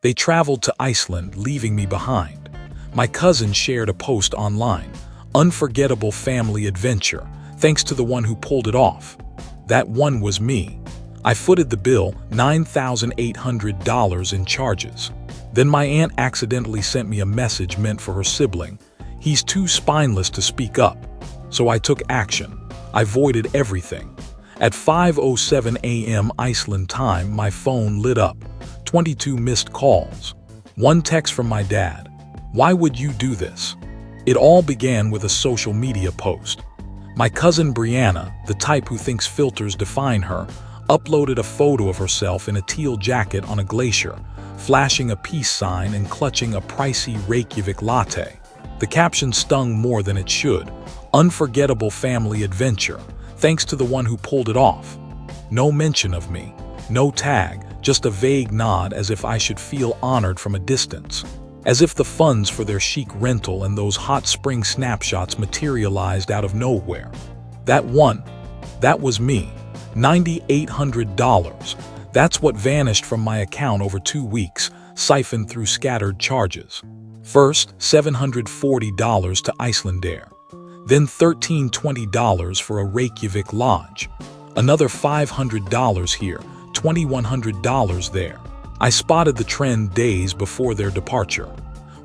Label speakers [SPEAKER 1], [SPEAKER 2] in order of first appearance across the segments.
[SPEAKER 1] They traveled to Iceland, leaving me behind. My cousin shared a post online. Unforgettable family adventure, thanks to the one who pulled it off. That one was me. I footed the bill, $9,800 in charges. Then my aunt accidentally sent me a message meant for her sibling. He's too spineless to speak up. So I took action. I voided everything. At 5:07 a.m. Iceland time, my phone lit up. 22 missed calls. One text from my dad. "Why would you do this?" It all began with a social media post. My cousin Brianna, the type who thinks filters define her, uploaded a photo of herself in a teal jacket on a glacier, flashing a peace sign and clutching a pricey Reykjavik latte. The caption stung more than it should. Unforgettable family adventure, thanks to the one who pulled it off. No mention of me, no tag, just a vague nod as if I should feel honored from a distance. As if the funds for their chic rental and those hot spring snapshots materialized out of nowhere. That was me. $9,800. That's what vanished from my account over 2 weeks, siphoned through scattered charges. First, $740 to Icelandair. Then $1,320 for a Reykjavik lodge. Another $500 here, $2,100 there. I spotted the trend days before their departure.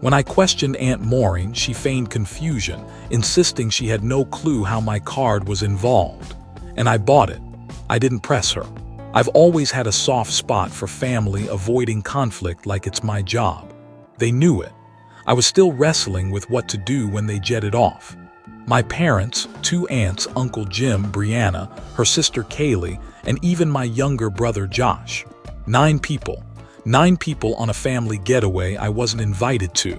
[SPEAKER 1] When I questioned Aunt Maureen, she feigned confusion, insisting she had no clue how my card was involved. And I bought it. I didn't press her. I've always had a soft spot for family, avoiding conflict like it's my job. They knew it. I was still wrestling with what to do when they jetted off. My parents, 2 aunts, Uncle Jim, Brianna, her sister Kaylee, and even my younger brother Josh. 9 people. 9 people on a family getaway I wasn't invited to.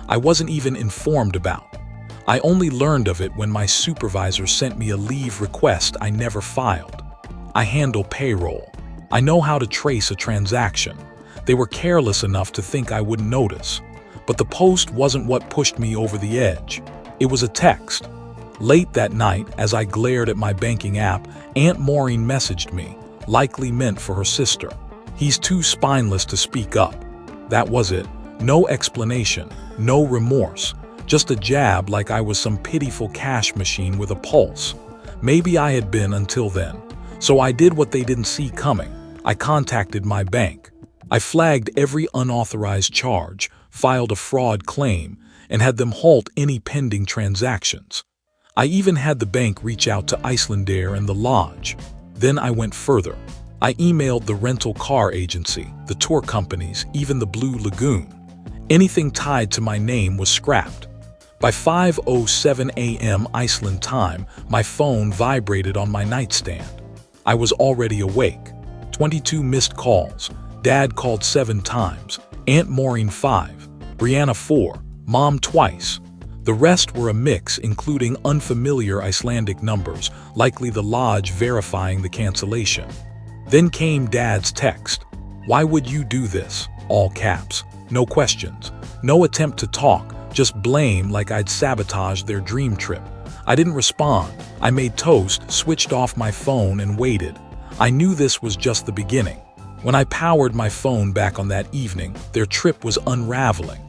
[SPEAKER 1] I wasn't even informed about. I only learned of it when my supervisor sent me a leave request I never filed. I handle payroll. I know how to trace a transaction. They were careless enough to think I wouldn't notice. But the post wasn't what pushed me over the edge. It was a text. Late that night, as I glared at my banking app, Aunt Maureen messaged me, likely meant for her sister. "He's too spineless to speak up." That was it. No explanation, no remorse, just a jab like I was some pitiful cash machine with a pulse. Maybe I had been until then. So I did what they didn't see coming. I contacted my bank. I flagged every unauthorized charge, filed a fraud claim, and had them halt any pending transactions. I even had the bank reach out to Icelandair and the lodge. Then I went further. I emailed the rental car agency, the tour companies, even the Blue Lagoon. Anything tied to my name was scrapped. By 5:07 a.m. Iceland time, my phone vibrated on my nightstand. I was already awake. 22 missed calls. Dad called 7 times. Aunt Maureen 5. Brianna 4. Mom twice. The rest were a mix, including unfamiliar Icelandic numbers, likely the lodge verifying the cancellation. Then came Dad's text. "Why would you do this?" All caps. No questions. No attempt to talk, just blame like I'd sabotaged their dream trip. I didn't respond. I made toast, switched off my phone, and waited. I knew this was just the beginning. When I powered my phone back on that evening, their trip was unraveling.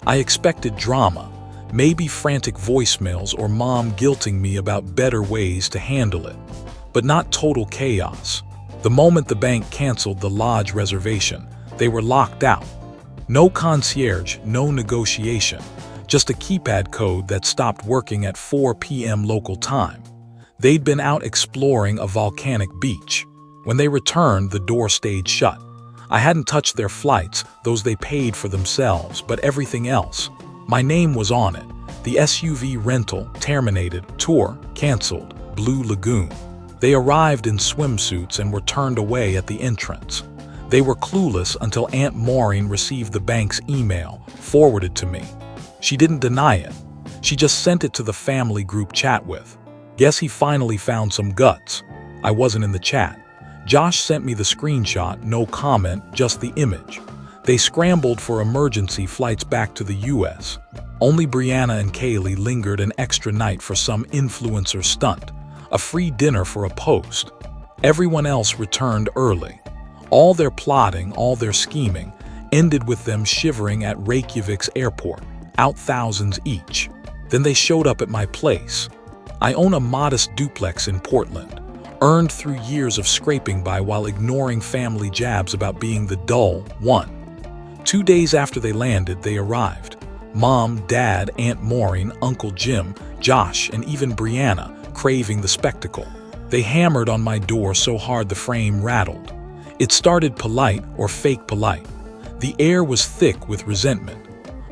[SPEAKER 1] I expected drama. Maybe frantic voicemails or Mom guilting me about better ways to handle it. But not total chaos. The moment the bank canceled the lodge reservation, they were locked out. No concierge, no negotiation. Just a keypad code that stopped working at 4 p.m. local time. They'd been out exploring a volcanic beach. When they returned, the door stayed shut. I hadn't touched their flights, those they paid for themselves, but everything else. My name was on it. The SUV rental terminated, tour canceled, Blue Lagoon. They arrived in swimsuits and were turned away at the entrance. They were clueless until Aunt Maureen received the bank's email, forwarded to me. She didn't deny it. She just sent it to the family group chat with. Guess he finally found some guts. I wasn't in the chat. Josh sent me the screenshot, no comment, just the image. They scrambled for emergency flights back to the US. Only Brianna and Kaylee lingered an extra night for some influencer stunt, a free dinner for a post. Everyone else returned early. All their plotting, all their scheming, ended with them shivering at Reykjavik's airport, out thousands each. Then they showed up at my place. I own a modest duplex in Portland, earned through years of scraping by while ignoring family jabs about being the dull one. 2 days after they landed, they arrived. Mom, Dad, Aunt Maureen, Uncle Jim, Josh, and even Brianna, craving the spectacle. They hammered on my door so hard the frame rattled. It started polite or fake polite. The air was thick with resentment.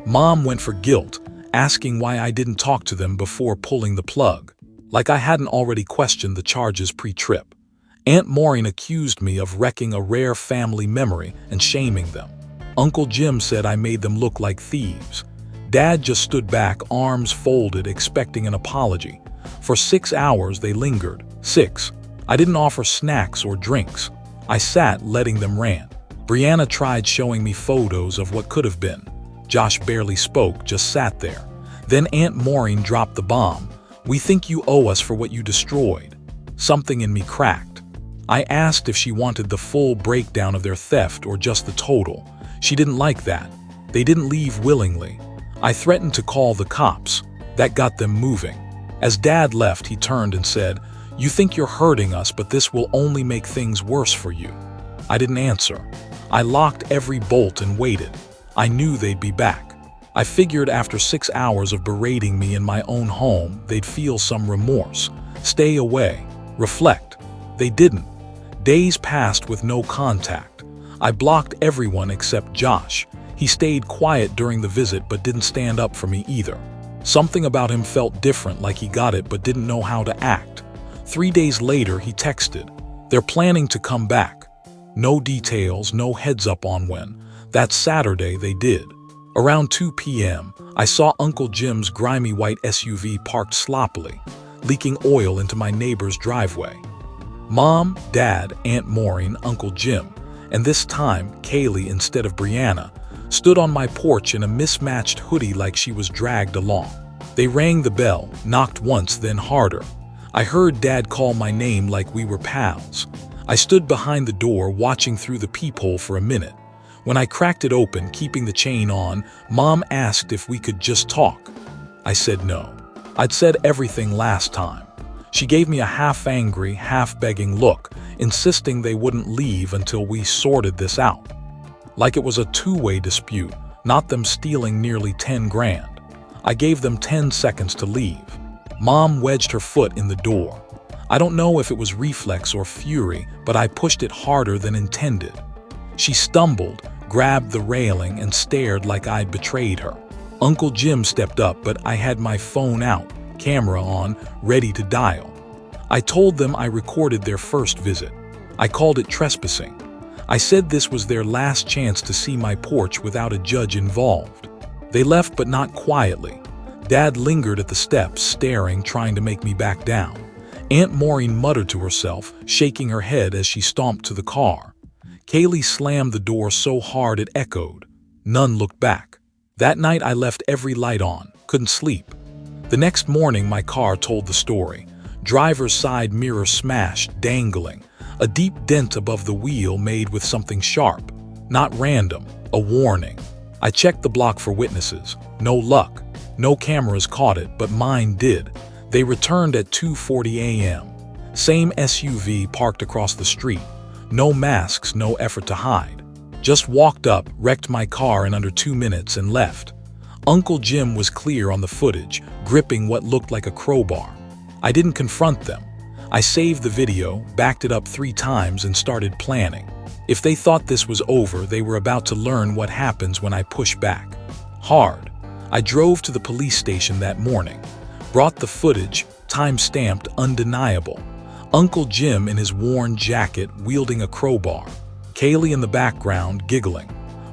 [SPEAKER 1] Mom went for guilt, asking why I didn't talk to them before pulling the plug, like I hadn't already questioned the charges pre-trip. Aunt Maureen accused me of wrecking a rare family memory and shaming them. Uncle Jim said I made them look like thieves. Dad just stood back, arms folded, expecting an apology. For 6 hours they lingered. 6. I didn't offer snacks or drinks. I sat, letting them rant. Brianna tried showing me photos of what could have been. Josh barely spoke, just sat there. Then Aunt Maureen dropped the bomb. "We think you owe us for what you destroyed." Something in me cracked. I asked if she wanted the full breakdown of their theft or just the total. She didn't like that. They didn't leave willingly. I threatened to call the cops. That got them moving. As Dad left, he turned and said, "You think you're hurting us, but this will only make things worse for you." I didn't answer. I locked every bolt and waited. I knew they'd be back. I figured after 6 hours of berating me in my own home, they'd feel some remorse, stay away, reflect. They didn't. Days passed with no contact. I blocked everyone except Josh. He stayed quiet during the visit but didn't stand up for me either. Something about him felt different, like he got it but didn't know how to act. 3 days later, he texted, "They're planning to come back." No details, no heads up on when. That Saturday they did. Around 2 p.m., I saw Uncle Jim's grimy white SUV parked sloppily, leaking oil into my neighbor's driveway. Mom, Dad, Aunt Maureen, Uncle Jim, and this time, Kaylee instead of Brianna, stood on my porch in a mismatched hoodie like she was dragged along. They rang the bell, knocked once, then harder. I heard Dad call my name like we were pals. I stood behind the door, watching through the peephole for a minute. When I cracked it open, keeping the chain on, Mom asked if we could just talk. I said no. I'd said everything last time. She gave me a half-angry, half-begging look, insisting they wouldn't leave until we sorted this out. Like it was a two-way dispute, not them stealing nearly 10 grand. I gave them 10 seconds to leave. Mom wedged her foot in the door. I don't know if it was reflex or fury, but I pushed it harder than intended. She stumbled, grabbed the railing, and stared like I'd betrayed her. Uncle Jim stepped up, but I had my phone out, camera on, ready to dial. I told them I recorded their first visit. I called it trespassing. I said this was their last chance to see my porch without a judge involved. They left, but not quietly. Dad lingered at the steps, staring, trying to make me back down. Aunt Maureen muttered to herself, shaking her head as she stomped to the car. Kaylee slammed the door so hard it echoed. None looked back. That night I left every light on, couldn't sleep. The next morning my car told the story. Driver's side mirror smashed, dangling. A deep dent above the wheel made with something sharp. Not random, a warning. I checked the block for witnesses. No luck. No cameras caught it, but mine did. They returned at 2:40 a.m. Same SUV parked across the street. No masks, no effort to hide. Just walked up, wrecked my car in under 2 minutes, and left. Uncle Jim was clear on the footage, gripping what looked like a crowbar. I didn't confront them. I saved the video, backed it up 3 times, and started planning. If they thought this was over, they were about to learn what happens when I push back. Hard. I drove to the police station that morning. Brought the footage, time-stamped, undeniable. Uncle Jim in his worn jacket wielding a crowbar. Kaylee in the background giggling.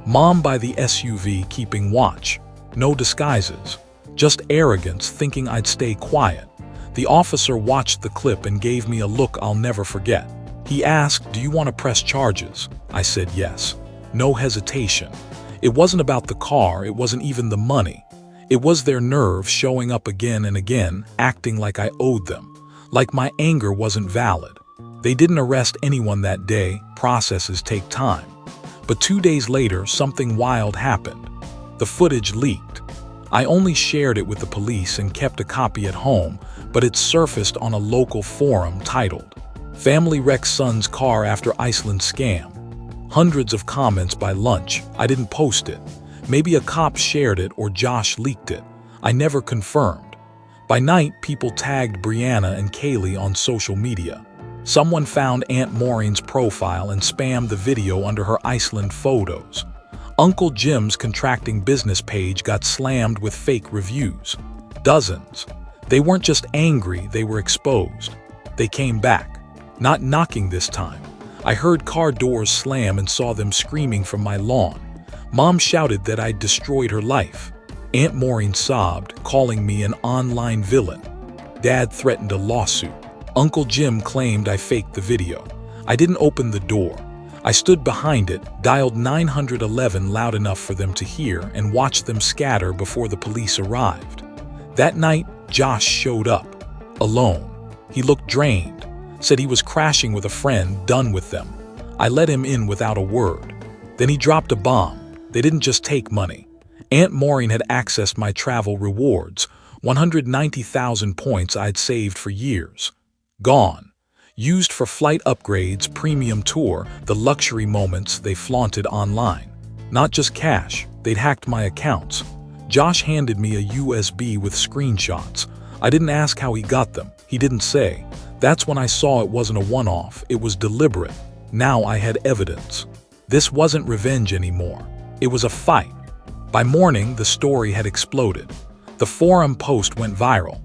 [SPEAKER 1] Mom by the SUV keeping watch. No disguises. Just arrogance, thinking I'd stay quiet. The officer watched the clip and gave me a look I'll never forget. He asked, "Do you want to press charges?" I said yes. No hesitation. It wasn't about the car, it wasn't even the money. It was their nerve showing up again and again, acting like I owed them, like my anger wasn't valid. They didn't arrest anyone that day, processes take time. But 2 days later, something wild happened. The footage leaked. I only shared it with the police and kept a copy at home, but it surfaced on a local forum titled, "Family Wrecks Son's Car After Iceland Scam." Hundreds of comments by lunch. I didn't post it. Maybe a cop shared it or Josh leaked it. I never confirmed. By night, people tagged Brianna and Kaylee on social media. Someone found Aunt Maureen's profile and spammed the video under her Iceland photos. Uncle Jim's contracting business page got slammed with fake reviews. Dozens. They weren't just angry, they were exposed. They came back. Not knocking this time. I heard car doors slam and saw them screaming from my lawn. Mom shouted that I'd destroyed her life. Aunt Maureen sobbed, calling me an online villain. Dad threatened a lawsuit. Uncle Jim claimed I faked the video. I didn't open the door. I stood behind it, dialed 911 loud enough for them to hear, and watched them scatter before the police arrived. That night, Josh showed up. Alone. He looked drained. Said he was crashing with a friend, done with them. I let him in without a word. Then he dropped a bomb. They didn't just take money. Aunt Maureen had accessed my travel rewards, 190,000 points I'd saved for years. Gone. Used for flight upgrades, premium tour, the luxury moments they flaunted online. Not just cash, they'd hacked my accounts. Josh handed me a USB with screenshots. I didn't ask how he got them. He didn't say. That's when I saw it wasn't a one-off, it was deliberate. Now I had evidence. This wasn't revenge anymore. It was a fight. By morning, the story had exploded. The forum post went viral.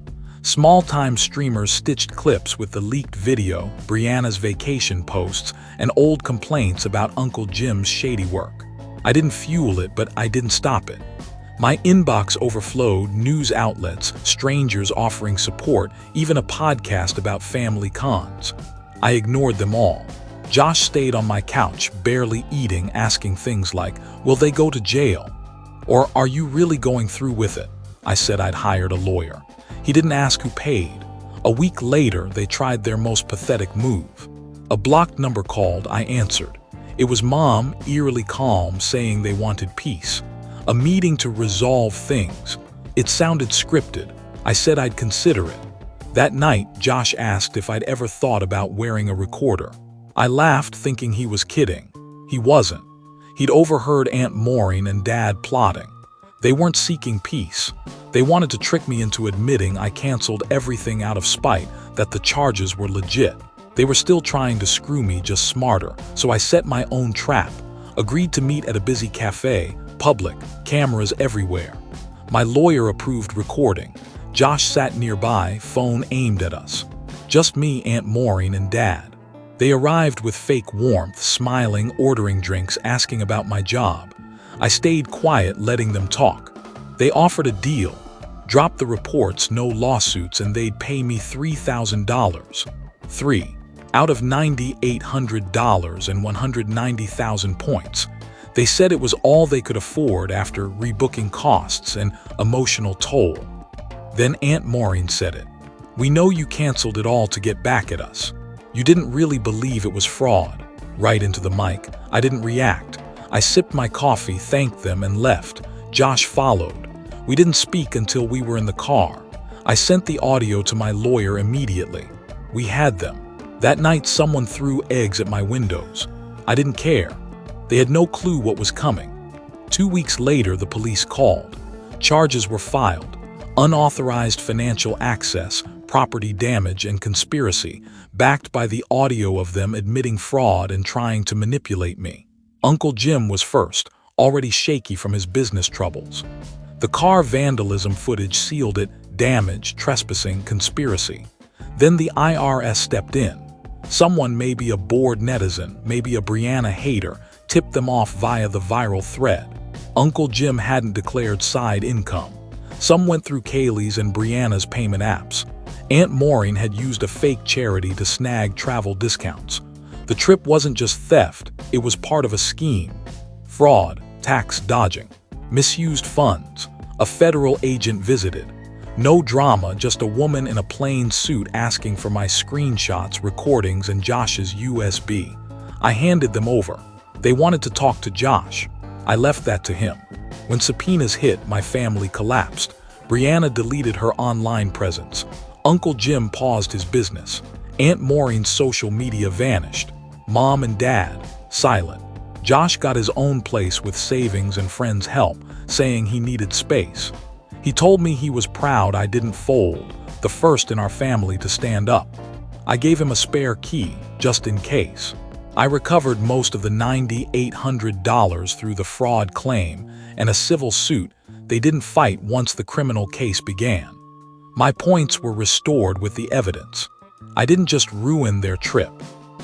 [SPEAKER 1] Small-time streamers stitched clips with the leaked video, Brianna's vacation posts, and old complaints about Uncle Jim's shady work. I didn't fuel it, but I didn't stop it. My inbox overflowed, news outlets, strangers offering support, even a podcast about family cons. I ignored them all. Josh stayed on my couch, barely eating, asking things like, "Will they go to jail?" Or, "Are you really going through with it?" I said I'd hired a lawyer. He didn't ask who paid. A week later, they tried their most pathetic move. A blocked number called, I answered. It was Mom, eerily calm, saying they wanted peace. A meeting to resolve things. It sounded scripted. I said I'd consider it. That night, Josh asked if I'd ever thought about wearing a recorder. I laughed, thinking he was kidding. He wasn't. He'd overheard Aunt Maureen and Dad plotting. They weren't seeking peace. They wanted to trick me into admitting I canceled everything out of spite, that the charges were legit. They were still trying to screw me, just smarter, so I set my own trap. Agreed to meet at a busy cafe, public, cameras everywhere. My lawyer approved recording. Josh sat nearby, phone aimed at us. Just me, Aunt Maureen, and Dad. They arrived with fake warmth, smiling, ordering drinks, asking about my job. I stayed quiet, letting them talk. They offered a deal. Drop the reports, no lawsuits, and they'd pay me $3,000. Out of $9,800 and 190,000 points. They said it was all they could afford after rebooking costs and emotional toll. Then Aunt Maureen said it. "We know you canceled it all to get back at us. You didn't really believe it was fraud." Right into the mic. I didn't react. I sipped my coffee, thanked them, and left. Josh followed. We didn't speak until we were in the car. I sent the audio to my lawyer immediately. We had them. That night, someone threw eggs at my windows. I didn't care. They had no clue what was coming. 2 weeks later, the police called. Charges were filed. Unauthorized financial access, property damage, and conspiracy, backed by the audio of them admitting fraud and trying to manipulate me. Uncle Jim was first, already shaky from his business troubles. The car vandalism footage sealed it: damage, trespassing, conspiracy. Then the IRS stepped in. Someone, maybe a bored netizen, maybe a Brianna hater, tipped them off via the viral thread. Uncle Jim hadn't declared side income. Some went through Kaylee's and Brianna's payment apps. Aunt Maureen had used a fake charity to snag travel discounts. The trip wasn't just theft, it was part of a scheme. Fraud, tax dodging, misused funds. A federal agent visited. No drama, just a woman in a plain suit asking for my screenshots, recordings, and Josh's USB. I handed them over. They wanted to talk to Josh. I left that to him. When subpoenas hit, my family collapsed. Brianna deleted her online presence. Uncle Jim paused his business. Aunt Maureen's social media vanished. Mom and Dad, silent. Josh got his own place with savings and friends' help, saying he needed space. He told me he was proud I didn't fold, the first in our family to stand up. I gave him a spare key, just in case. I recovered most of the $9,800 through the fraud claim and a civil suit. They didn't fight once the criminal case began. My points were restored with the evidence. I didn't just ruin their trip.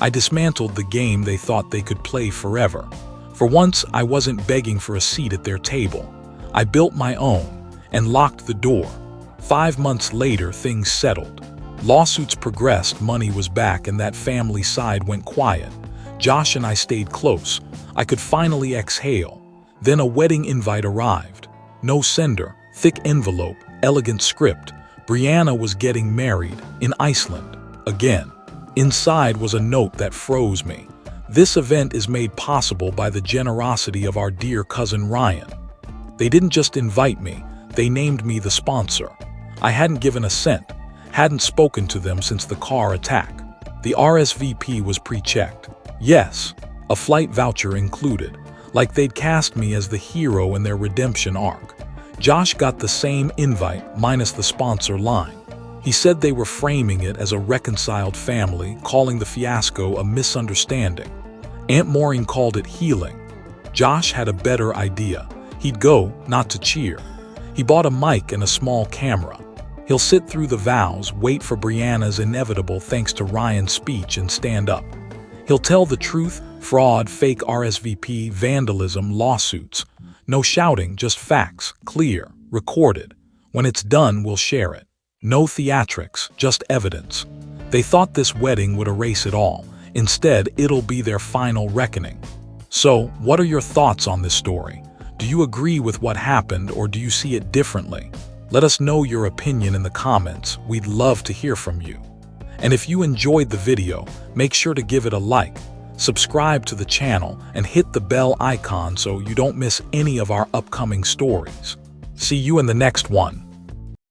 [SPEAKER 1] I dismantled the game they thought they could play forever. For once, I wasn't begging for a seat at their table. I built my own and locked the door. 5 months later, things settled. Lawsuits progressed, money was back, and that family side went quiet. Josh and I stayed close. I could finally exhale. Then a wedding invite arrived. No sender, thick envelope, elegant script. Brianna was getting married in Iceland. Again. Inside was a note that froze me. This event is made possible by the generosity of our dear cousin Ryan. They didn't just invite me, they named me the sponsor. I hadn't given a cent, hadn't spoken to them since the car attack. The RSVP was pre-checked. Yes, a flight voucher included, like they'd cast me as the hero in their redemption arc. Josh got the same invite, minus the sponsor line. He said they were framing it as a reconciled family, calling the fiasco a misunderstanding. Aunt Maureen called it healing. Josh had a better idea. He'd go, not to cheer. He bought a mic and a small camera. He'll sit through the vows, wait for Brianna's inevitable thanks to Ryan's speech, and stand up. He'll tell the truth, fraud, fake RSVP, vandalism, lawsuits. No shouting, just facts, clear, recorded. When it's done, we'll share it. No theatrics, just evidence. They thought this wedding would erase it all. Instead, it'll be their final reckoning. So, what are your thoughts on this story? Do you agree with what happened, or do you see it differently? Let us know your opinion in the comments. We'd love to hear from you. And if you enjoyed the video, make sure to give it a like, subscribe to the channel, and hit the bell icon so you don't miss any of our upcoming stories. See you in the next one.